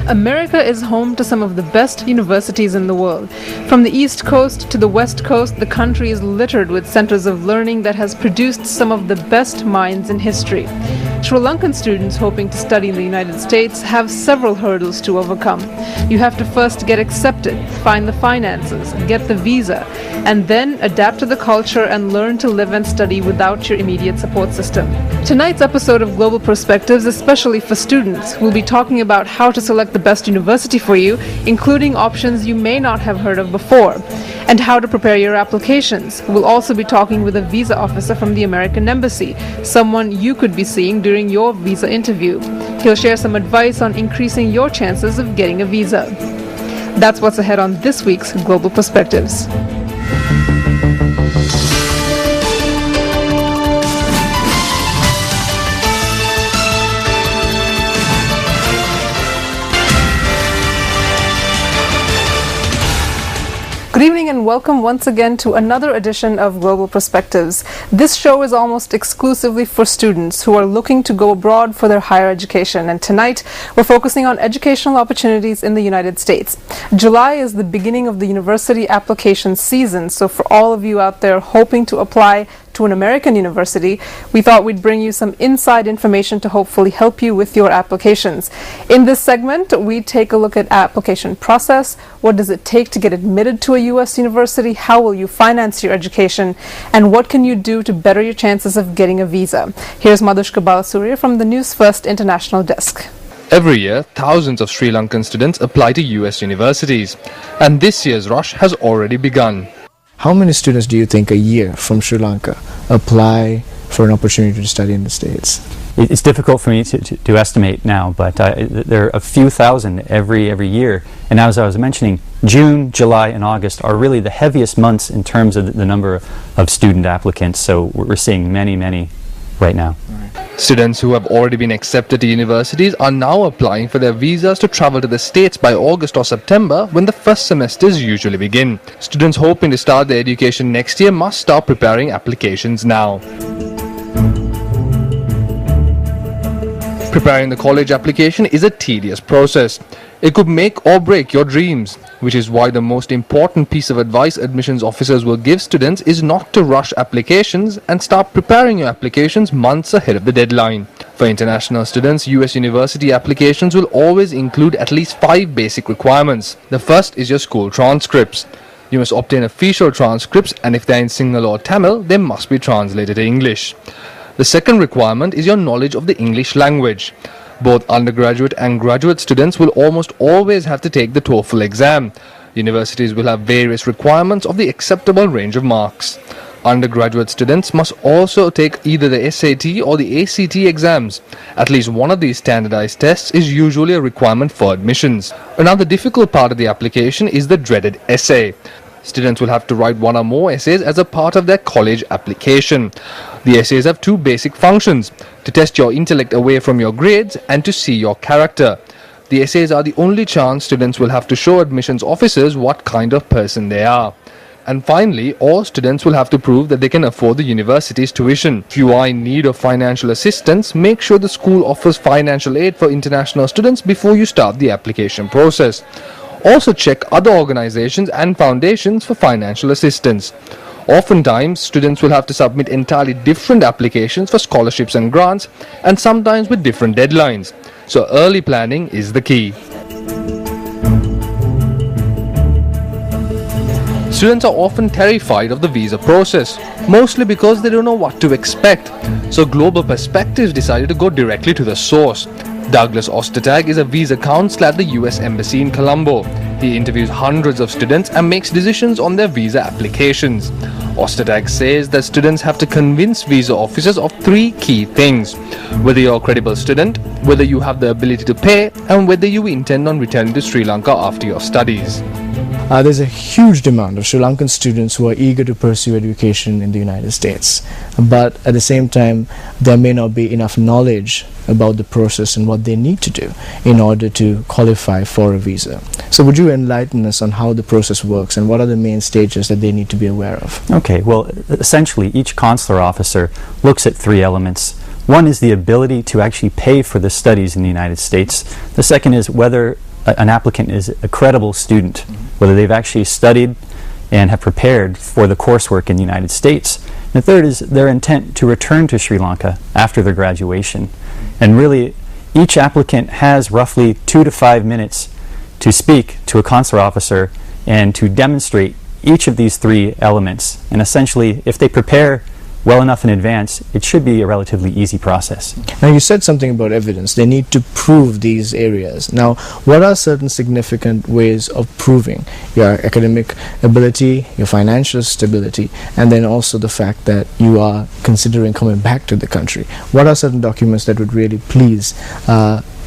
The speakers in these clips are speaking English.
America is home to some of the best universities in the world. From the East Coast to the West Coast, the country is littered with centers of learning that has produced some of the best minds in history. Sri Lankan students hoping to study in the United States have several hurdles to overcome. You have to first get accepted, find the finances, get the visa, and then adapt to the culture and learn to live and study without your immediate support system. Tonight's episode of Global Perspectives is especially for students. We'll be talking about how to select the best university for you, including options you may not have heard of before, and how to prepare your applications. We'll also be talking with a visa officer from the American Embassy, someone you could be seeing during your visa interview. He'll share some advice on increasing your chances of getting a visa. That's what's ahead on this week's Global Perspectives. Good evening and welcome once again to another edition of Global Perspectives. This show is almost exclusively for students who are looking to go abroad for their higher education, and tonight we're focusing on educational opportunities in the United States. July is the beginning of the university application season, so for all of you out there hoping to apply to an American university, we thought we'd bring you some inside information to hopefully help you with your applications. In this segment, we take a look at application process. What does it take to get admitted to a U.S. university? How will you finance your education? And what can you do to better your chances of getting a visa? Here's Madhushka Balasuriya from the News First International Desk. Every year, thousands of Sri Lankan students apply to US universities, and this year's rush has already begun. How many students do you think a year from Sri Lanka apply for an opportunity to study in the States? It's difficult for me to estimate now, but there are a few thousand every year. And as I was mentioning, June, July, and August are really the heaviest months in terms of the number of student applicants. So we're seeing many right now. Students who have already been accepted to universities are now applying for their visas to travel to the States by August or September, when the first semesters usually begin. Students hoping to start their education next year must start preparing applications now. Preparing the college application is a tedious process. It could make or break your dreams, which is why the most important piece of advice admissions officers will give students is not to rush applications and start preparing your applications months ahead of the deadline. For international students, US university applications will always include at least 5 basic requirements. The first is your school transcripts. You must obtain official transcripts, and if they're in Sinhala or Tamil, they must be translated to English. The second requirement is your knowledge of the English language. Both undergraduate and graduate students will almost always have to take the TOEFL exam. Universities will have various requirements of the acceptable range of marks. Undergraduate students must also take either the SAT or the ACT exams. At least one of these standardized tests is usually a requirement for admissions. Another difficult part of the application is the dreaded essay. Students will have to write one or more essays as a part of their college application. The essays have 2 basic functions: to test your intellect away from your grades and to see your character. The essays are the only chance students will have to show admissions officers what kind of person they are. And finally, all students will have to prove that they can afford the university's tuition. If you are in need of financial assistance, make sure the school offers financial aid for international students before you start the application process. Also check other organizations and foundations for financial assistance. Oftentimes, students will have to submit entirely different applications for scholarships and grants, and sometimes with different deadlines. So early planning is the key. Students are often terrified of the visa process, mostly because they don't know what to expect. So Global Perspectives decided to go directly to the source. Douglas Ostertag is a visa counselor at the US Embassy in Colombo. He interviews hundreds of students and makes decisions on their visa applications. Ostertag says that students have to convince visa officers of 3 key things: whether you're a credible student, whether you have the ability to pay, and whether you intend on returning to Sri Lanka after your studies. There's a huge demand of Sri Lankan students who are eager to pursue education in the United States. But at the same time, there may not be enough knowledge about the process and what they need to do in order to qualify for a visa. So would you enlighten us on how the process works and what are the main stages that they need to be aware of? Okay, well, essentially each consular officer looks at 3 elements. One is the ability to actually pay for the studies in the United States. The second is whether an applicant is a credible student, whether they've actually studied and have prepared for the coursework in the United States. And the third is their intent to return to Sri Lanka after their graduation. And really, each applicant has roughly 2 to 5 minutes to speak to a consular officer and to demonstrate each of these three elements. And essentially, if they prepare well enough in advance, it should be a relatively easy process. Now, you said something about evidence. They need to prove these areas. Now, what are certain significant ways of proving your academic ability, your financial stability, and then also the fact that you are considering coming back to the country? What are certain documents that would really please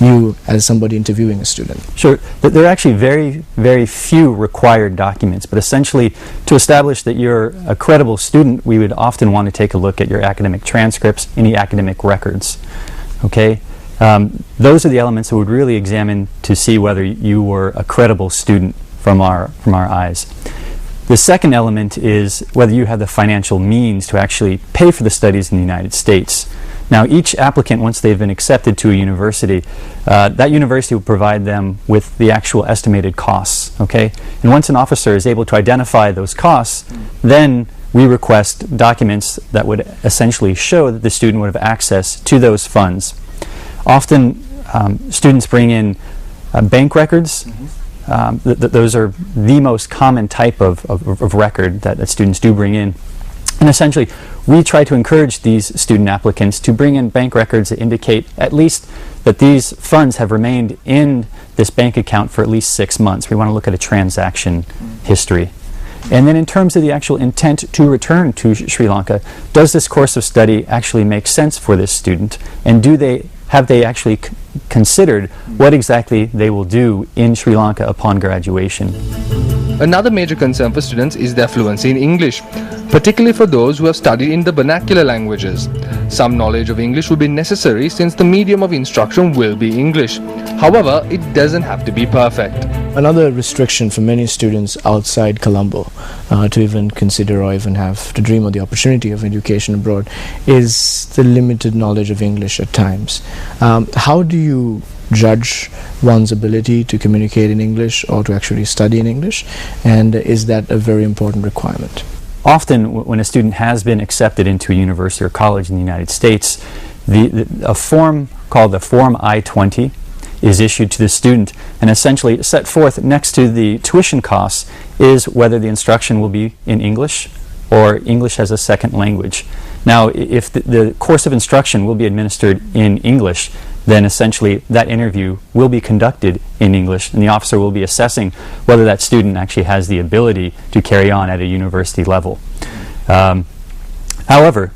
you as somebody interviewing a student? Sure. There are actually very few required documents, but essentially to establish that you're a credible student, we would often want to take a look at your academic transcripts, any academic records. Okay? Those are the elements that would really examine to see whether you were a credible student from our eyes. The second element is whether you have the financial means to actually pay for the studies in the United States. Now, each applicant, once they've been accepted to a university, that university will provide them with the actual estimated costs, okay? And once an officer is able to identify those costs, then we request documents that would essentially show that the student would have access to those funds. Often, students bring in bank records. Those are the most common type of record that students do bring in. And essentially, we try to encourage these student applicants to bring in bank records that indicate at least that these funds have remained in this bank account for at least 6 months. We want to look at a transaction history. And then in terms of the actual intent to return to Sri Lanka, does this course of study actually make sense for this student? And have they actually considered what exactly they will do in Sri Lanka upon graduation? Another major concern for students is their fluency in English, particularly for those who have studied in the vernacular languages. Some knowledge of English will be necessary since the medium of instruction will be English. However, it doesn't have to be perfect. Another restriction for many students outside Colombo to even consider or even have to dream of the opportunity of education abroad is the limited knowledge of English at times. How do you judge one's ability to communicate in English or to actually study in English, and is that a very important requirement? Often when a student has been accepted into a university or college in the United States, a form called the Form I-20 is issued to the student, and essentially set forth next to the tuition costs is whether the instruction will be in English or English as a second language. Now, if the course of instruction will be administered in English, then essentially that interview will be conducted in English, and the officer will be assessing whether that student actually has the ability to carry on at a university level. However,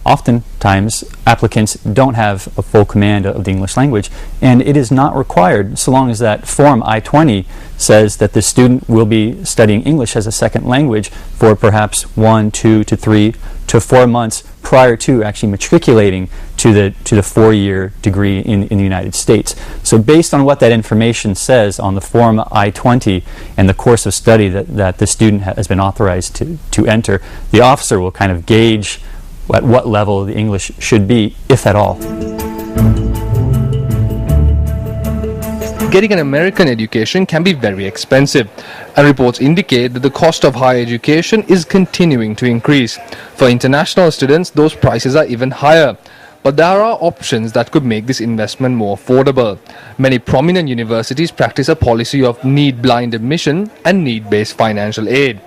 oftentimes applicants don't have a full command of the English language, and it is not required so long as that Form I-20 says that the student will be studying English as a second language for perhaps 1, 2 to 3 to 4 months prior to actually matriculating to the 4-year degree in the United States. So based on what that information says on the Form I-20 and the course of study that the student has been authorized to enter, the officer will kind of gauge at what level the English should be, if at all. Getting an American education can be very expensive, and reports indicate that the cost of higher education is continuing to increase. For international students, those prices are even higher. But there are options that could make this investment more affordable. Many prominent universities practice a policy of need-blind admission and need-based financial aid.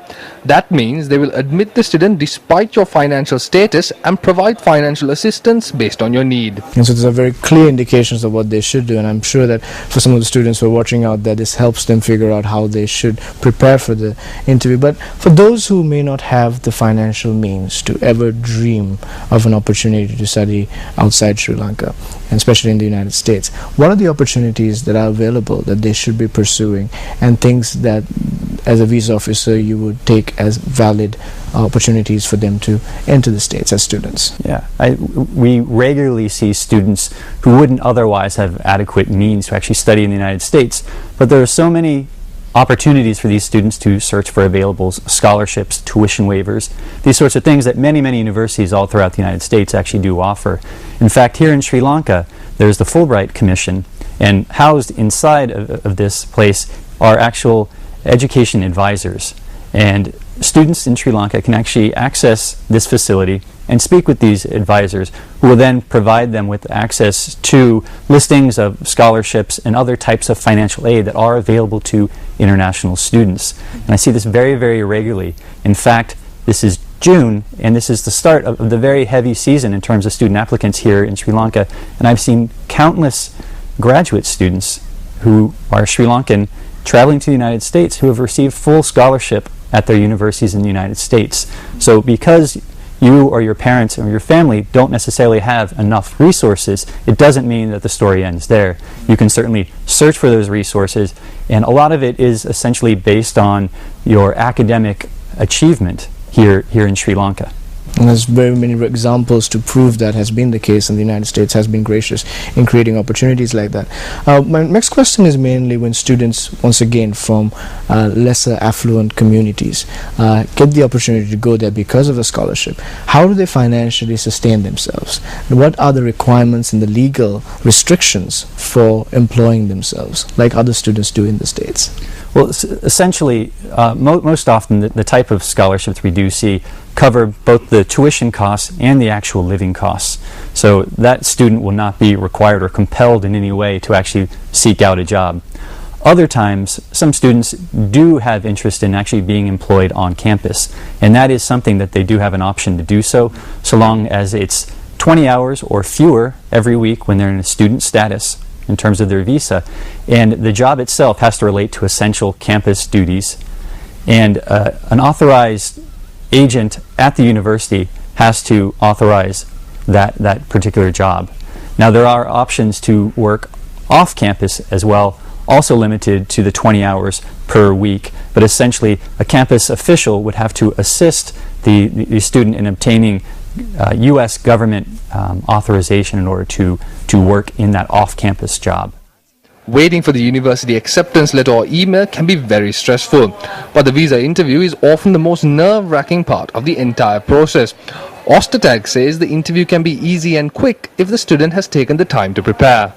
That means they will admit the student despite your financial status and provide financial assistance based on your need. And so these are very clear indications of what they should do, and I'm sure that for some of the students who are watching out that this helps them figure out how they should prepare for the interview. But for those who may not have the financial means to ever dream of an opportunity to study outside Sri Lanka, and especially in the United States, what are the opportunities that are available that they should be pursuing, and things that as a visa officer you would take as valid opportunities for them to enter the States as students? Yeah, we regularly see students who wouldn't otherwise have adequate means to actually study in the United States, but there are so many opportunities for these students to search for available scholarships, tuition waivers, these sorts of things that many universities all throughout the United States actually do offer. In fact, here in Sri Lanka, there's the Fulbright Commission, And housed inside of this place are actual education advisors. And students in Sri Lanka can actually access this facility and speak with these advisors, who will then provide them with access to listings of scholarships and other types of financial aid that are available to international students. And I see this very, very regularly. In fact, this is June, and this is the start of the very heavy season in terms of student applicants here in Sri Lanka. And I've seen countless graduate students who are Sri Lankan traveling to the United States who have received full scholarship at their universities in the United States. So because you or your parents or your family don't necessarily have enough resources, it doesn't mean that the story ends there. You can certainly search for those resources, and a lot of it is essentially based on your academic achievement here in Sri Lanka. And there's very many examples to prove that has been the case, and the United States has been gracious in creating opportunities like that. My next question is mainly when students, once again, from lesser affluent communities get the opportunity to go there because of a scholarship, how do they financially sustain themselves? And what are the requirements and the legal restrictions for employing themselves, like other students do in the States? Well, essentially, most often the type of scholarships we do see cover both the tuition costs and the actual living costs. So that student will not be required or compelled in any way to actually seek out a job. Other times, some students do have interest in actually being employed on campus, and that is something that they do have an option to do so long as it's 20 hours or fewer every week when they're in a student status in terms of their visa, and the job itself has to relate to essential campus duties, and an authorized agent at the university has to authorize that particular job. Now, there are options to work off campus as well, also limited to the 20 hours per week, but essentially a campus official would have to assist the student in obtaining U.S. government authorization in order to work in that off-campus job. Waiting for the university acceptance letter or email can be very stressful, but the visa interview is often the most nerve-wracking part of the entire process. Ostertag says the interview can be easy and quick if the student has taken the time to prepare.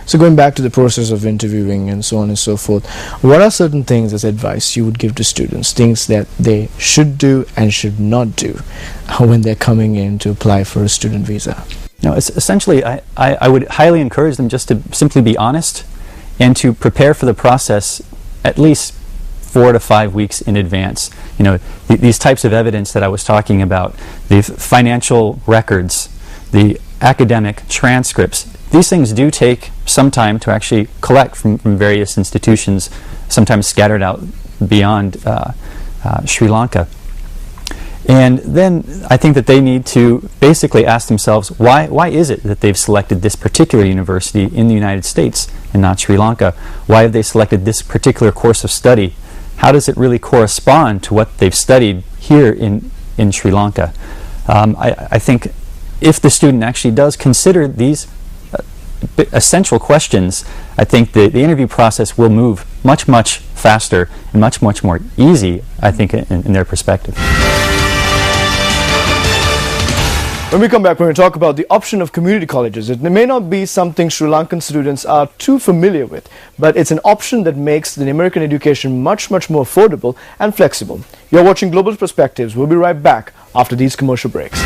So going back to the process of interviewing and so on and so forth, what are certain things as advice you would give to students, things that they should do and should not do when they're coming in to apply for a student visa? No, essentially, I would highly encourage them just to simply be honest and to prepare for the process at least 4 to 5 weeks in advance. You know, these types of evidence that I was talking about, the financial records, the academic transcripts, these things do take some time to actually collect from various institutions, sometimes scattered out beyond Sri Lanka. And then I think that they need to basically ask themselves, why is it that they've selected this particular university in the United States and not Sri Lanka? Why have they selected this particular course of study? How does it really correspond to what they've studied here in Sri Lanka? I think if the student actually does consider these essential questions, I think the interview process will move much faster and much more easy, I think, in their perspective. When we come back, we're going to talk about the option of community colleges. It may not be something Sri Lankan students are too familiar with, but it's an option that makes the American education much more affordable and flexible. You're watching Global Perspectives. We'll be right back after these commercial breaks.